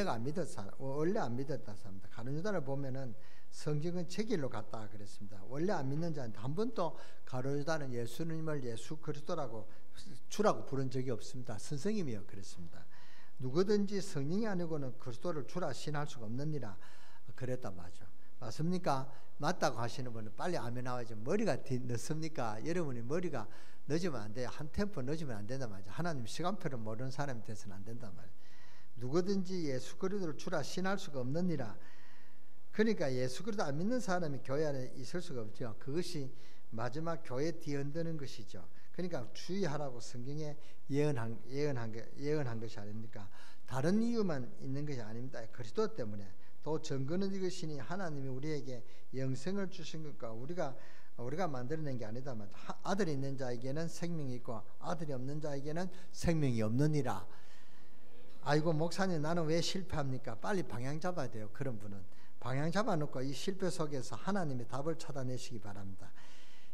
안 믿었다 삽니다. 가룟 유다를 보면은 성경은 제 길로 갔다 그랬습니다. 원래 안 믿는 자한테 한 번도 가룟 유다는 예수님을 예수 그리스도라고 주라고 부른 적이 없습니다. 선생님이요 그랬습니다. 누구든지 성령이 아니고는 그리스도를 주라 신할 수가 없느니라 그랬단 말이죠. 맞습니까? 맞다고 하시는 분은 빨리 아멘 나와야죠. 머리가 늦습니까? 여러분이 머리가 늦으면 안 돼요. 한 템포 늦으면 안 된단 말이죠. 하나님 시간표를 모르는 사람이 돼서는 안 된단 말이에요. 누구든지 예수 그리스도를 주라 신할 수가 없느니라. 그러니까 예수 그리스도 안 믿는 사람이 교회 안에 있을 수가 없죠. 그것이 마지막 교회 뒤흔드는 것이죠. 그러니까 주의하라고 성경에 예언한 것이 아닙니까? 다른 이유만 있는 것이 아닙니다. 그리스도 때문에. 또 증거는 이것이니 하나님이 우리에게 영생을 주신 것과 우리가 만들어낸 게 아니다. 아들이 있는 자에게는 생명이 있고 아들이 없는 자에게는 생명이 없느니라. 아이고 목사님 나는 왜 실패합니까? 빨리 방향 잡아야 돼요. 그런 분은 방향 잡아놓고 이 실패 속에서 하나님의 답을 찾아내시기 바랍니다.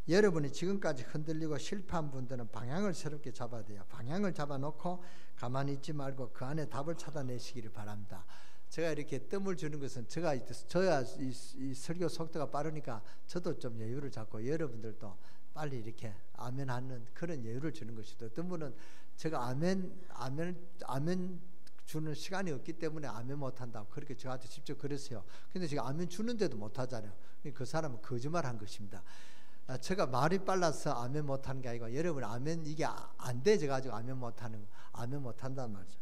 여러분이 지금까지 흔들리고 실패한 분들은 방향을 새롭게 잡아야 돼요. 방향을 잡아놓고 가만히 있지 말고 그 안에 답을 찾아내시기를 바랍니다. 제가 이렇게 뜸을 주는 것은 저야 이 설교 속도가 빠르니까 저도 좀 여유를 잡고 여러분들도 빨리 이렇게 아멘하는 그런 여유를 주는 것이죠. 어떤 분은 제가 아멘 주는 시간이 없기 때문에 아멘 못한다고 그렇게 저한테 직접 그랬어요. 근데 제가 아멘 주는데도 못하잖아요. 그 사람은 거짓말한 것입니다. 제가 말이 빨라서 아멘 못하는 게 아니고 여러분 아멘 이게 안 되져 가지고 아멘 못한단 말이죠.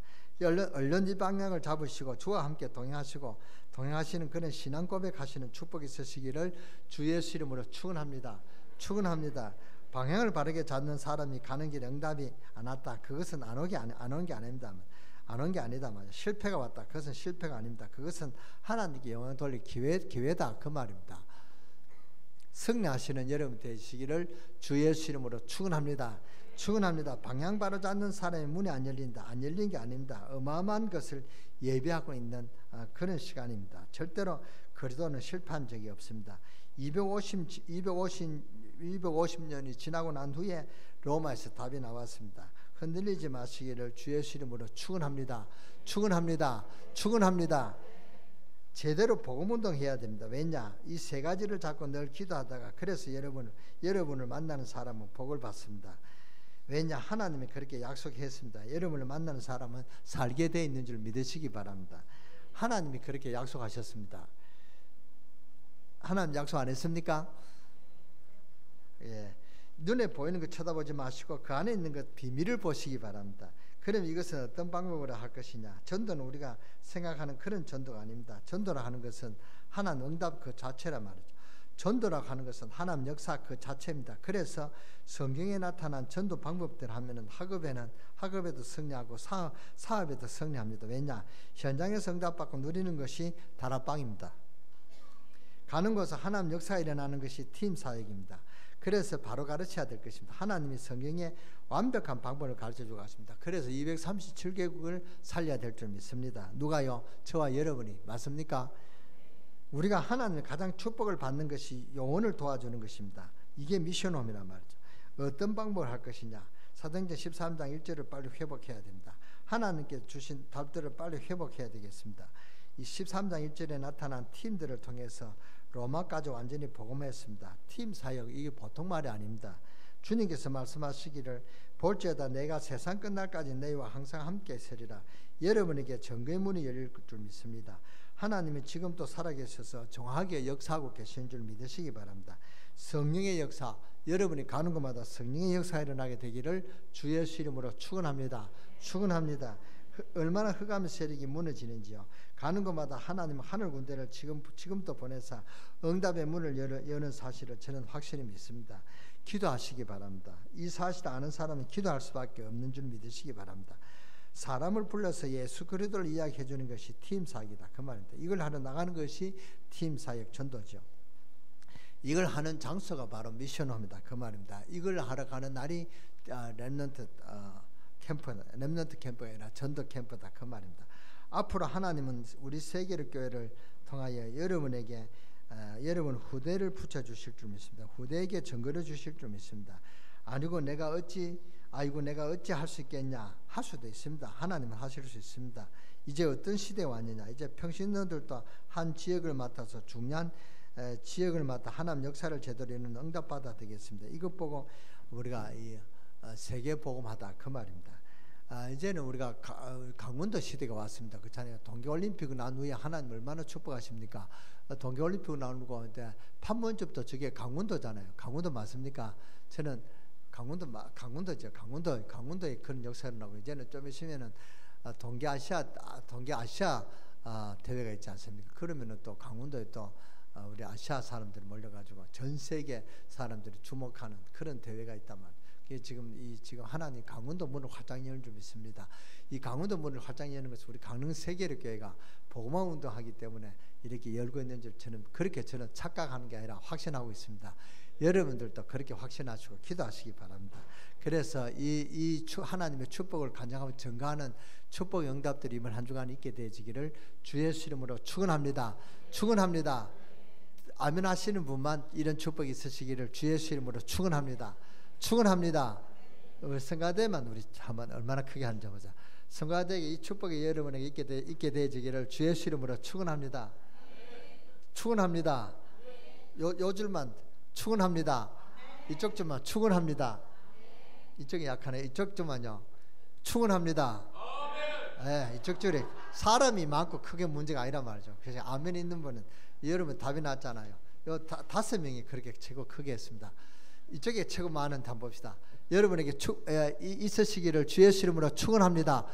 얼른 이 방향을 잡으시고 주와 함께 동행하시는 그런 신앙 고백하시는 축복이 있으시기를 주 예수 이름으로 축원합니다. 방향을 바르게 잡는 사람이 가는 길에 응답이 안 왔다. 그것은 안 온 게 아닙니다. 안 온 게 아니다 말이죠. 실패가 왔다. 그것은 실패가 아닙니다. 그것은 하나님께 영광 돌릴 기회다 그 말입니다. 승리하시는 여러분 되시기를 주 예수 이름으로 축원합니다. 방향 바로 잡는 사람의 문이 안 열린다. 안 열린 게 아닙니다. 어마어마한 것을 예비하고 있는 그런 시간입니다. 절대로 그리스도는 실패한 적이 없습니다. 250년이 지나고 난 후에 로마에서 답이 나왔습니다. 흔들리지 마시기를 주 예수 이름으로 축원합니다. 제대로 복음운동 해야 됩니다. 왜냐? 이 세 가지를 잡고 늘 기도하다가 그래서 여러분을 만나는 사람은 복을 받습니다. 왜냐? 하나님이 그렇게 약속했습니다. 여러분을 만나는 사람은 살게 되어 있는 줄 믿으시기 바랍니다. 하나님이 그렇게 약속하셨습니다. 하나님 약속 안 했습니까? 예. 눈에 보이는 것 쳐다보지 마시고 그 안에 있는 것 비밀을 보시기 바랍니다. 그럼 이것은 어떤 방법으로 할 것이냐? 전도는 우리가 생각하는 그런 전도가 아닙니다. 전도라 하는 것은 하나님 응답 그 자체란 말이죠. 전도라고 하는 것은 하나님 역사 그 자체입니다. 그래서 성경에 나타난 전도 방법들 하면은 학업에도 승리하고 사업에도 승리합니다. 왜냐? 현장에서 응답받고 누리는 것이 다락방입니다. 가는 곳은 하나님 역사가 일어나는 것이 팀 사역입니다. 그래서 바로 가르쳐야 될 것입니다. 하나님이 성경에 완벽한 방법을 가르쳐주고 갔습니다. 그래서 237개국을 살려야 될 줄 믿습니다. 누가요? 저와 여러분이. 맞습니까? 우리가 하나님의 가장 축복을 받는 것이 영혼을 도와주는 것입니다. 이게 미션홈이란 말이죠. 어떤 방법을 할 것이냐? 사도행전 13장 1절을 빨리 회복해야 됩니다. 하나님께 주신 답들을 빨리 회복해야 되겠습니다. 이 13장 1절에 나타난 팀들을 통해서 로마까지 완전히 복음했습니다. 팀 사역 이게 보통 말이 아닙니다. 주님께서 말씀하시기를 볼지어다 내가 세상 끝날까지 너희와 항상 함께 있으리라. 여러분에게 정거의 문이 열릴 줄 믿습니다. 하나님이 지금도 살아계셔서 정확하게 역사하고 계신 줄 믿으시기 바랍니다. 성령의 역사, 여러분이 가는 곳마다 성령의 역사가 일어나게 되기를 주 예수 이름으로 축원합니다. 얼마나 흑암의 세력이 무너지는지요. 가는 곳마다 하나님은 하늘 군대를 지금도 보내사 응답의 문을 여는 사실을 저는 확실히 믿습니다. 기도하시기 바랍니다. 이 사실을 아는 사람은 기도할 수밖에 없는 줄 믿으시기 바랍니다. 사람을 불러서 예수 그리스도를 이야기해 주는 것이 팀 사역이다 그 말입니다. 이걸 하러 나가는 것이 팀 사역 전도죠. 이걸 하는 장소가 바로 미션홈이다 그 말입니다. 이걸 하러 가는 날이 렘넌트 캠프가 아니라 전도 캠프다 그 말입니다. 앞으로 하나님은 우리 세계를 교회를 통하여 여러분에게 여러분 후대를 붙여주실 줄 믿습니다. 후대에게 증거를 주실 줄 믿습니다. 아니고 내가 어찌 할 수 있겠냐 할 수도 있습니다. 하나님은 하실 수 있습니다. 이제 어떤 시대에 왔느냐, 이제 평신도들도 한 지역을 맡아서 중요한 지역을 맡아 하나님 역사를 제대로 이루는 응답받아 되겠습니다. 이것 보고 우리가 이 세계 복음하다 그 말입니다. 이제는 우리가 강원도 시대가 왔습니다. 그렇잖아요. 동계올림픽 난 후에 하나님 얼마나 축복하십니까? 동계올림픽 나오고 이제 판문점도 저게 강원도잖아요. 강원도 맞습니까? 저는 강원도죠. 강원도에 그런 역사가 나고 이제는 좀 있으면은 동계아시아 대회가 있지 않습니까? 그러면은 또 강원도에 또 우리 아시아 사람들이 몰려가지고 전 세계 사람들이 주목하는 그런 대회가 있단 말이에요. 지금 하나님 강원도 문을 활짝 여는 줄 믿습니다. 이 강원도 문을 활짝 여는 것은 우리 강릉 세계를 교회가 복음화 운동하기 때문에 이렇게 열고 있는 줄 저는 착각하는 게 아니라 확신하고 있습니다. 여러분들도 그렇게 확신하시고 기도하시기 바랍니다. 그래서 이 하나님의 축복을 간증하고 증거하는 축복 응답들이 이번 한 주간 있게 되어지기를 주 예수 이름으로 축원합니다. 아멘 하시는 분만 이런 축복이 있으시기를 주 예수 이름으로 축원합니다. 성가대만 우리 한번 얼마나 크게 하는지 보자. 성가대에 이 축복이 여러분에게 있게 되어지기를 주 예수 이름으로 축원합니다. 요 줄만 축원합니다. 이쪽 줄만 축원합니다. 이쪽이 약하네. 이쪽 줄만요. 축원합니다. 네, 이쪽 줄이 사람이 많고 크게 문제가 아니란 말이죠. 그래서 아멘 있는 분은 여러분 답이 났잖아요. 요 5명이 그렇게 최고 크게 했습니다. 이쪽에 최고 많은 단 봅시다. 여러분에게 있으시기를 주 예수 이름으로 축원합니다.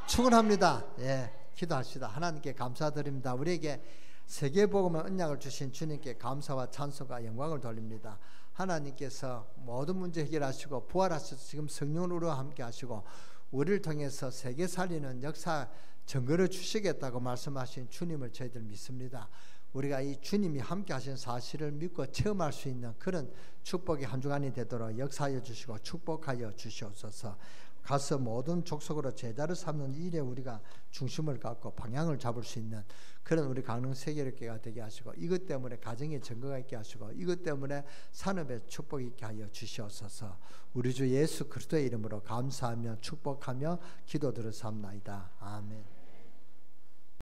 축원합니다. 예, 기도하시다. 하나님께 감사드립니다. 우리에게 세계복음의 언약을 주신 주님께 감사와 찬송과 영광을 돌립니다. 하나님께서 모든 문제 해결하시고 부활하셔서 지금 성령으로 함께 하시고 우리를 통해서 세계 살리는 역사 증거를 주시겠다고 말씀하신 주님을 저희들 믿습니다. 우리가 이 주님이 함께 하신 사실을 믿고 체험할 수 있는 그런 축복의 한 주간이 되도록 역사하여 주시고 축복하여 주시옵소서. 가서 모든 족속으로 제자를 삼는 일에 우리가 중심을 갖고 방향을 잡을 수 있는 그런 우리 강릉 세계력교회가 되게 하시고, 이것 때문에 가정의 증거가 있게 하시고, 이것 때문에 산업에 축복이 있게 하여 주시옵소서. 우리 주 예수 그리스도의 이름으로 감사하며 축복하며 기도드렸사옵나이다. 아멘.